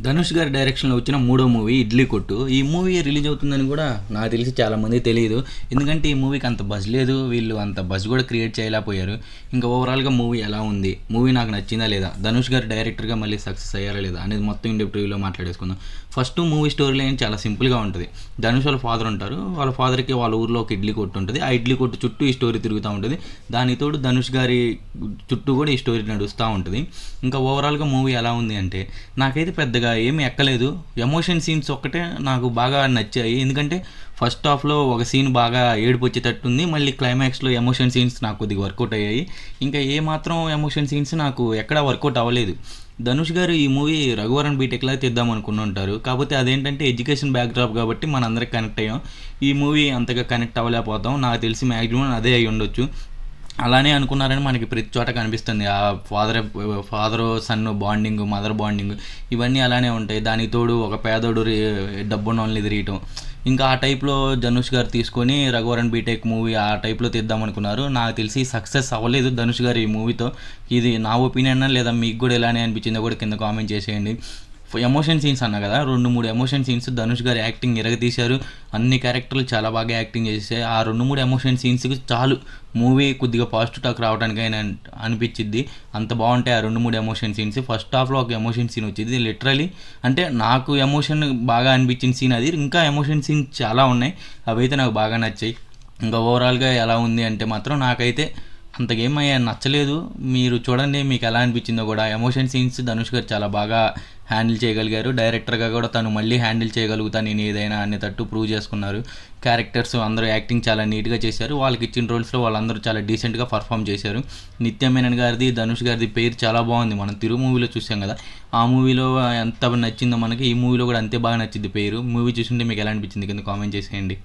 ధనుష్ గారి డైరెక్షన్‌లో వచ్చిన మూడో మూవీ 'ఇడ్లీ కొట్టు'. ఈ మూవీ రిలీజ్ అవుతుందని కూడా నాకు తెలిసి చాలామందికి తెలీదు. ఎందుకంటే ఈ మూవీకి అంత బజ్ లేదు. వీళ్ళు అంత బజ్ కూడా క్రియేట్ చేయలేకపోయారు. ఇంకా ఓవరాల్‌గా మూవీ ఎలా ఉంది? మూవీ నాకు నచ్చిందా లేదా? ధనుష్ గారు డైరెక్టర్‌గా మళ్ళీ సక్సెస్ అయ్యారా లేదా? అనేది మొత్తం ఇన్ డెప్త్ రివ్యూలో మాట్లాడేసుకుందాం. ఫస్ట్ మూవీ స్టోరీ లైన్ చాలా సింపుల్‌గా ఉంటది. ధనుష్ వాళ్ళ ఫాదర్ ఉంటారు. వాళ్ళ ఫాదర్‌కి వాళ్ళ ఊర్లో ఒక ఇడ్లీ కొట్టు ఉంటది. ఆ ఇడ్లీ కొట్టు చుట్టూ ఈ స్టోరీ తిరుగుతా ఉంటది. దానికి తోడు ధనుష్ గారి చుట్టూ కూడా ఈ స్టోరీ నడుస్తా ఉంటది. ఇంకా ఓవరాల్‌గా మూవీ ఎలా ఉంది అంటే నాకైతే పెద్దగా ఏమీ ఎక్కలేదు. ఎమోషన్ సీన్స్ ఒక్కటే నాకు బాగా నచ్చాయి. ఎందుకంటే ఫస్ట్ హాఫ్‌లో ఒక సీన్ బాగా ఏడుపొచ్చేటట్టుంది. మళ్ళీ క్లైమాక్స్‌లో ఎమోషన్ సీన్స్ నాకు కొద్దిగా వర్కౌట్ అయ్యాయి. ఇంకా ఏ మాత్రం ఎమోషన్ సీన్స్ నాకు ఎక్కడా వర్కౌట్ అవ్వలేదు. ధనుష్ గారు ఈ మూవీ 'రఘువరన్ బీటెక్'లా తీద్దాం అనుకుని ఉంటారు. కాకపోతే అదేంటంటే ఎడ్యుకేషన్ బ్యాక్‌డ్రాప్ కాబట్టి మనందరికి కనెక్ట్ అయ్యాం. ఈ మూవీ అంతగా కనెక్ట్ అవ్వలేకపోతాం. నాకు తెలిసి మాక్సిమం అదే అయ్యుండొచ్చు. అలానే అనుకున్నారని మనకి ప్రతి చోట కనిపిస్తుంది. ఆ father son bonding, mother bonding ఇవన్నీ అలానే ఉంటాయి. దానికి తోడు ఒక పేదోడు డబ్బున్నోళ్ళని ఎదిరియటం. ఇంకా ఆ టైప్‌లో ధనుష్ గారు తీసుకొని 'రఘువరన్ బీటెక్' మూవీ ఆ టైప్‌లో తీద్దామనుకున్నారు. నాకు తెలిసి సక్సెస్ అవ్వలేదు ధనుష్ గారు ఈ మూవీతో. ఇది నా ఒపీనియనా లేదా మీకు కూడా ఇలానే అనిపించిందో కూడా కింద కామెంట్ చేసేయండి. ఎమోషన్ సీన్స్ అన్నా కదా, 2, 3 ఎమోషన్ సీన్స్ ధనుష్ గారు యాక్టింగ్ ఇరగతీశారు. అన్ని క్యారెక్టర్లు చాలా బాగా యాక్టింగ్ చేసేసాయి. ఆ 2, 3 ఎమోషన్ సీన్స్‌కి చాలు మూవీ కొద్దిగా పాజిటివ్ టాక్ రావడానికైనా అనిపించిద్ది. అంత బాగుంటాయి ఆ 2, 3 ఎమోషన్ సీన్స్. ఫస్ట్ హాఫ్‌లో ఒక ఎమోషన్ సీన్ వచ్చింది. లిటరల్లీ అంటే నాకు ఎమోషన్ బాగా అనిపించిన సీన్ అది. ఇంకా ఎమోషన్ సీన్స్ చాలా ఉన్నాయి. అవైతే నాకు బాగా నచ్చాయి. ఇంకా ఓవరాల్‌గా ఎలా ఉంది అంటే మాత్రం నాకైతే అంతకేమీ నచ్చలేదు. మీరు చూడండి మీకు ఎలా అనిపించిందో కూడా. ఎమోషన్ సీన్స్ ధనుష్ గారు చాలా బాగా హ్యాండిల్ చేయగలిగారు. డైరెక్టర్గా కూడా తను మళ్ళీ హ్యాండిల్ చేయగలుగుతాను నేను ఏదైనా అనేటట్టు ప్రూవ్ చేసుకున్నారు. క్యారెక్టర్స్ అందరూ యాక్టింగ్ చాలా నీట్గా చేశారు. వాళ్ళకి ఇచ్చిన రోల్స్లో వాళ్ళందరూ చాలా డీసెంట్గా పర్ఫామ్ చేశారు. నిత్య మేనన్ గారిది, ధనుష్ గారిది పేరు చాలా బాగుంది. మనం తిరు మూవీలో చూసాం కదా, ఆ మూవీలో ఎంత నచ్చిందో మనకి ఈ మూవీలో కూడా అంతే బాగా నచ్చింది పేరు. మూవీ చూస్తుంటే మీకు ఎలా అనిపించింది కింద కామెంట్ చేసేయండి.